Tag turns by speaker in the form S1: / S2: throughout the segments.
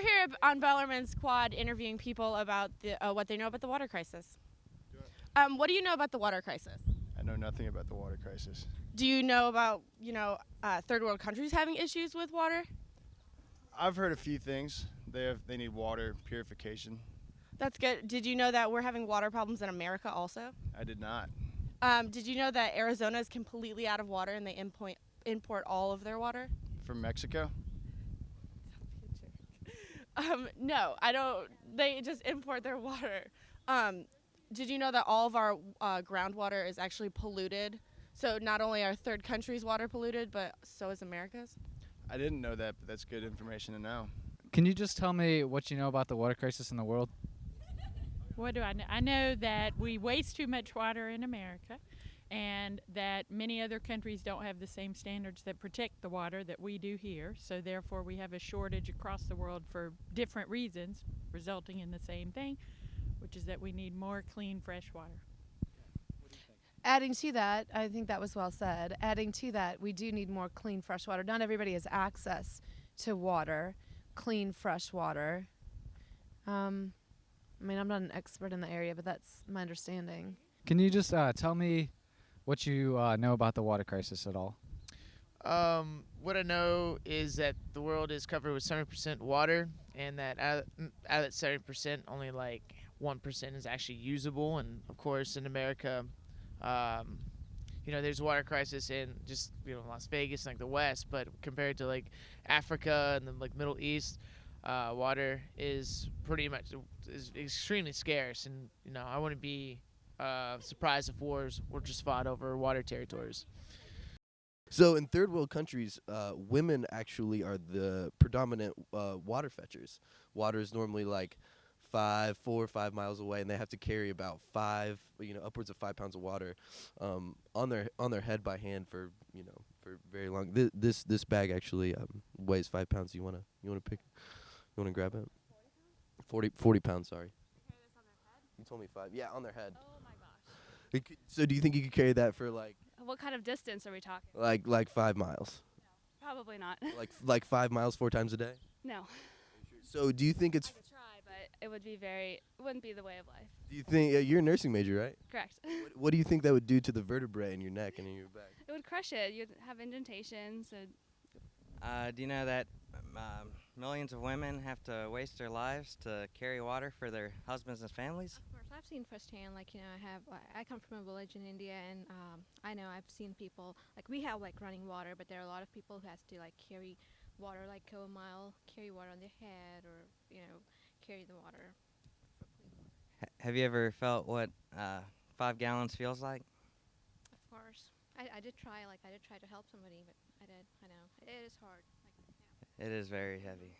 S1: here on Bellarmine's quad interviewing people about what they know about the water crisis. What do you know about the water crisis?
S2: I know nothing about the water crisis.
S1: Do you know about, third world countries having issues with water?
S2: I've heard a few things. They need water purification.
S1: That's good. Did you know that we're having water problems in America also?
S2: I did not.
S1: Did you know that Arizona is completely out of water and they import all of their water?
S2: From Mexico?
S1: No, I don't. They just import their water. Did you know that all of our groundwater is actually polluted? So not only are third countries' water polluted, but so is America's?
S2: I didn't know that, but that's good information to know.
S3: Can you just tell me what you know about the water crisis in the world?
S4: What do I know? I know that we waste too much water in America and that many other countries don't have the same standards that protect the water that we do here. So therefore we have a shortage across the world for different reasons, resulting in the same thing, which is that we need more clean, fresh water.
S5: Adding to that, I think that was well said. Adding to that, we do need more clean, fresh water. Not everybody has access to water, clean, fresh water. I'm not an expert in the area, but that's my understanding.
S3: Can you just tell me what you know about the water crisis at all?
S6: What I know is that the world is covered with 70% water, and that out of that 70%, only like 1% is actually usable. And of course, in America, there's a water crisis in just Las Vegas, like the West, but compared to like Africa and the like Middle East, water is pretty much is extremely scarce. And I wouldn't be surprised if wars were just fought over water territories.
S7: So in third world countries, women actually are the predominant water fetchers. Water is normally like 4 or 5 miles away, and they have to carry about upwards of 5 pounds of water on their head by hand for very long. This bag actually weighs 5 pounds. You wanna grab it? 40 pounds. Sorry. You told me 5. Yeah, on their head.
S8: Oh my gosh.
S7: So do you think you could carry that for like
S8: What kind of distance are we talking?
S7: like 5 miles?
S8: Probably not.
S7: like 5 miles 4 times a day?
S8: No.
S7: So do you think it's?
S8: I could try, but it wouldn't be the way of life.
S7: Do you think you're a nursing major, right?
S8: Correct.
S7: What do you think that would do to the vertebrae in your neck and in your back?
S8: It would crush it. You'd have indentations.
S9: Do you know that millions of women have to waste their lives to carry water for their husbands and families?
S10: Of course, I've seen firsthand. I come from a village in India, and I know I've seen people we have running water, but there are a lot of people who has to carry water go a mile, carry water on their head, or carry the water.
S9: Have you ever felt what 5 gallons feels like?
S10: Of course, I did try. I did try to help somebody, but I know it is hard.
S9: It is very heavy.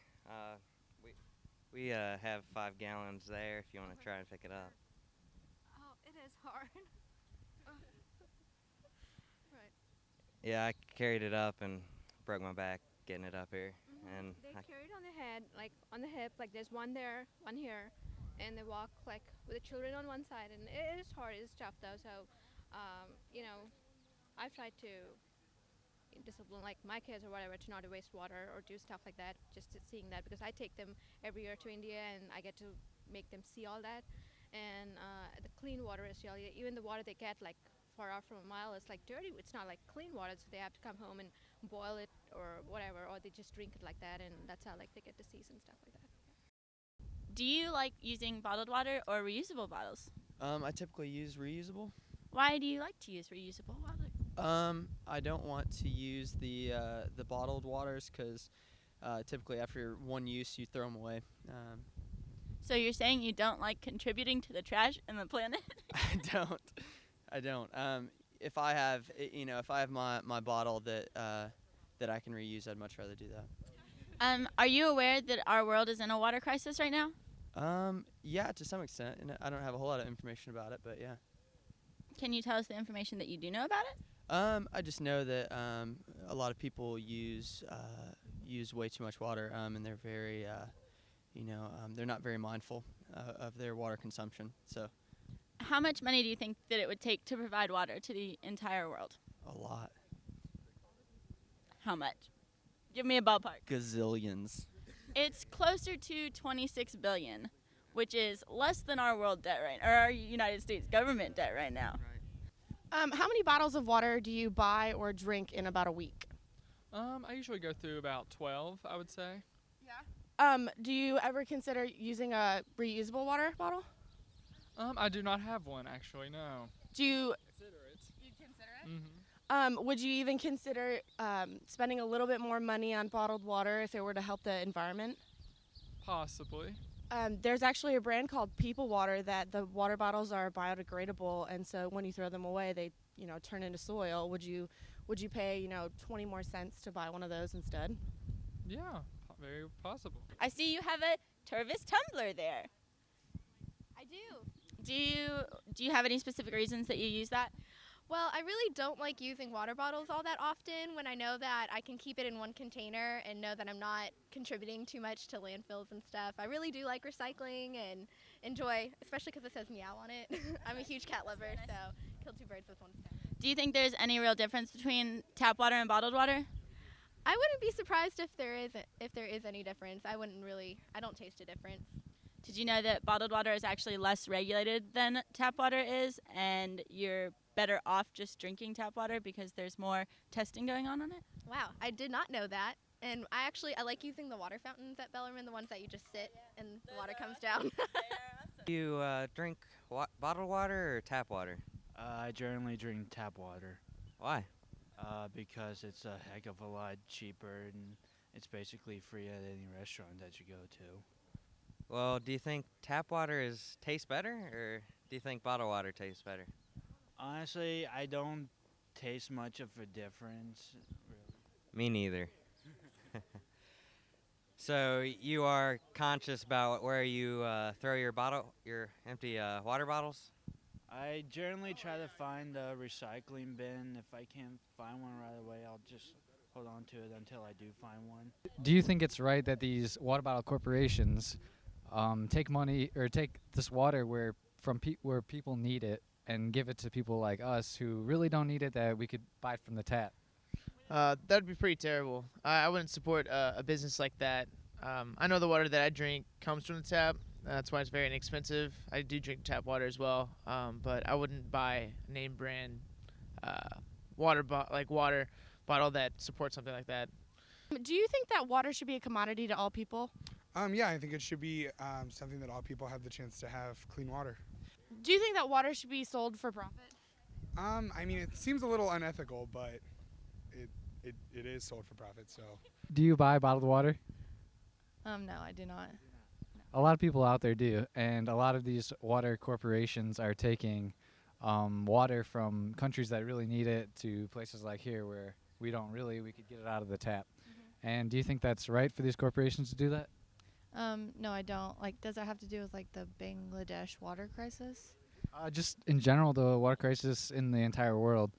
S9: We have 5 gallons there if you want to try and pick it up.
S10: Oh, it is hard. Right.
S9: Yeah, I carried it up and broke my back getting it up here.
S10: Mm-hmm.
S9: And
S10: they carry it on their head, on the hip, there's one there, one here, and they walk with the children on one side, and it is hard. It's tough though. So, I've tried to discipline my kids or whatever to not waste water or do stuff like that. Just seeing that, because I take them every year to India and I get to make them see all that. And the clean water is really, even the water they get far out from a mile, it's dirty. It's not clean water, so they have to come home and boil it or whatever, or they just drink it like that, and that's how they get disease and stuff like that.
S11: Do you like using bottled water or reusable bottles?
S12: I typically use reusable.
S11: Why do you like to use reusable water?
S12: I don't want to use the bottled waters because typically after one use you throw them away.
S11: So you're saying you don't like contributing to the trash and the planet?
S12: I don't. If I have my bottle that I can reuse, I'd much rather do that.
S11: Are you aware that our world is in a water crisis right now?
S12: Yeah, to some extent, and I don't have a whole lot of information about it, but yeah.
S11: Can you tell us the information that you do know about it?
S12: I just know that a lot of people use way too much water, and they're very, they're not very mindful of their water consumption. So,
S11: how much money do you think that it would take to provide water to the entire world?
S12: a lot.
S11: How much? Give me a ballpark.
S12: Gazillions.
S11: It's closer to 26 billion, which is less than our world debt or our United States government debt right now.
S1: How many bottles of water do you buy or drink in about a week?
S13: I usually go through about 12, I would say.
S1: Do you ever consider using a reusable water bottle?
S13: I do not have one, actually, no.
S1: Do you
S13: Consider it.
S1: consider it?
S13: Mm-hmm.
S1: Would you even consider spending a little bit more money on bottled water if it were to help the environment?
S13: Possibly.
S1: There's actually a brand called People Water that the water bottles are biodegradable, and so when you throw them away, they turn into soil. Would you pay 20 more cents to buy one of those instead?
S13: Yeah, very possible.
S11: I see you have a Tervis tumbler there.
S10: I do.
S11: Do you have any specific reasons that you use that?
S10: Well, I really don't like using water bottles all that often when I know that I can keep it in one container and know that I'm not contributing too much to landfills and stuff. I really do like recycling and enjoy, especially because it says meow on it. I'm a huge cat lover, so kill two birds with one stone.
S11: Do you think there's any real difference between tap water and bottled water?
S10: I wouldn't be surprised if there is any difference. I don't taste a difference.
S11: Did you know that bottled water is actually less regulated than tap water is, and you're better off just drinking tap water because there's more testing going on it?
S10: Wow, I did not know that. And I like using the water fountains at Bellarmine, the ones that you just sit and the water comes down.
S9: Do you drink bottled water or tap water?
S14: I generally drink tap water.
S9: Why?
S14: Because it's a heck of a lot cheaper and it's basically free at any restaurant that you go to.
S9: Well, do you think tap water tastes better, or do you think bottled water tastes better?
S14: Honestly, I don't taste much of a difference, really.
S9: Me neither. So you are conscious about where you throw your empty water bottles?
S14: I generally try to find a recycling bin. If I can't find one right away, I'll just hold on to it until I do find one.
S3: Do you think it's right that these water bottle corporations take money or take this water where people need it and give it to people like us who really don't need it, that we could buy it from the tap?
S6: That'd be pretty terrible. I wouldn't support a business like that. I know the water that I drink comes from the tap. That's why it's very inexpensive. I do drink tap water as well, but I wouldn't buy a name brand water bottle that supports something like that.
S1: Do you think that water should be a commodity to all people?
S15: Yeah, I think it should be something that all people have the chance to have clean water.
S1: Do you think that water should be sold for profit?
S15: I mean, it seems a little unethical, but it is sold for profit, so.
S3: Do you buy bottled water?
S5: No, I do not.
S3: A lot of people out there do, and a lot of these water corporations are taking water from countries that really need it to places like here where we could get it out of the tap. And do you think that's right for these corporations to do that?
S5: No, I don't. Does it have to do with the Bangladesh water crisis?
S3: Just in general, the water crisis in the entire world.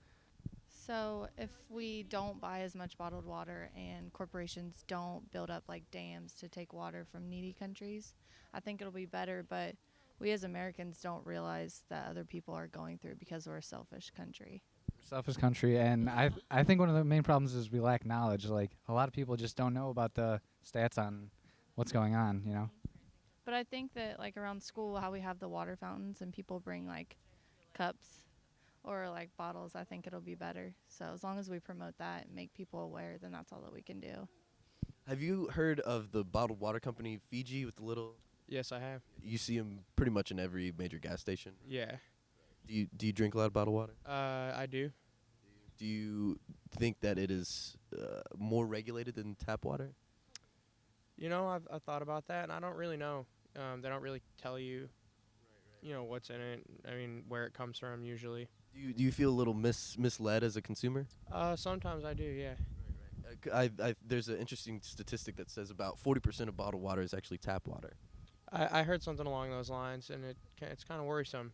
S5: So if we don't buy as much bottled water and corporations don't build up dams to take water from needy countries, I think it'll be better. But we as Americans don't realize that other people are going through it because we're a selfish country.
S3: Selfish country, and I think one of the main problems is we lack knowledge. A lot of people just don't know about the stats on what's going on,
S5: But I think that around school, how we have the water fountains and people bring cups or bottles, I think it'll be better. So as long as we promote that and make people aware, then that's all that we can do.
S7: Have you heard of the bottled water company Fiji with the little?
S13: Yes, I have.
S7: You see them pretty much in every major gas station.
S13: Yeah.
S7: Do you drink a lot of bottled water?
S13: I do.
S7: Do you think that it is more regulated than tap water?
S13: I've thought about that, and I don't really know. They don't really tell you, what's in it. I mean, where it comes from usually.
S7: Do you feel a little misled as a consumer?
S13: Sometimes I do, yeah.
S7: There's an interesting statistic that says about 40% of bottled water is actually tap water.
S13: I heard something along those lines, and it's kind of worrisome,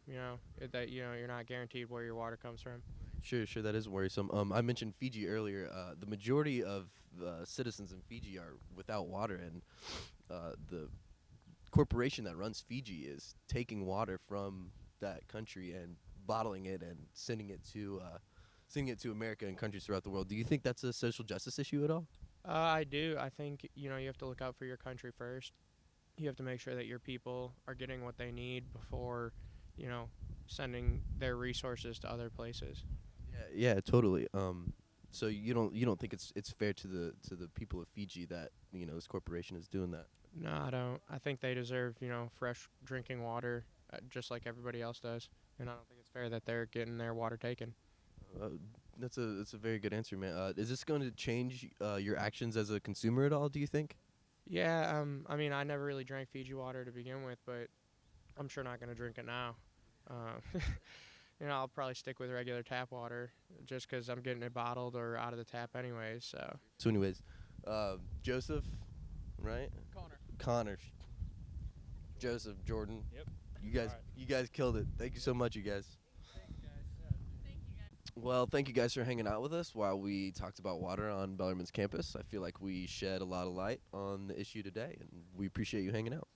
S13: that you're not guaranteed where your water comes from.
S7: Sure, that is worrisome. I mentioned Fiji earlier. The majority of citizens in Fiji are without water, and the corporation that runs Fiji is taking water from that country and bottling it and sending it to America and countries throughout the world. Do you think that's a social justice issue at all?
S13: I do. I think you have to look out for your country first. You have to make sure that your people are getting what they need before, you know, sending their resources to other places.
S7: Yeah, totally. So you don't think it's fair to the people of Fiji that this corporation is doing that?
S13: No, I don't. I think they deserve, fresh drinking water, just like everybody else does. And I don't think it's fair that they're getting their water taken.
S7: Uh, that's a very good answer, man. Is this going to change your actions as a consumer at all? Do you think?
S13: Yeah, I mean, I never really drank Fiji water to begin with, but I'm sure not going to drink it now. Uh, I'll probably stick with regular tap water just because I'm getting it bottled or out of the tap anyways.
S7: So, anyways, Joseph, right? Connor, Joseph, Jordan.
S13: Yep.
S7: You guys killed it. Thank you so much, you guys. Well, thank you guys for hanging out with us while we talked about water on Bellarmine's campus. I feel like we shed a lot of light on the issue today, and we appreciate you hanging out.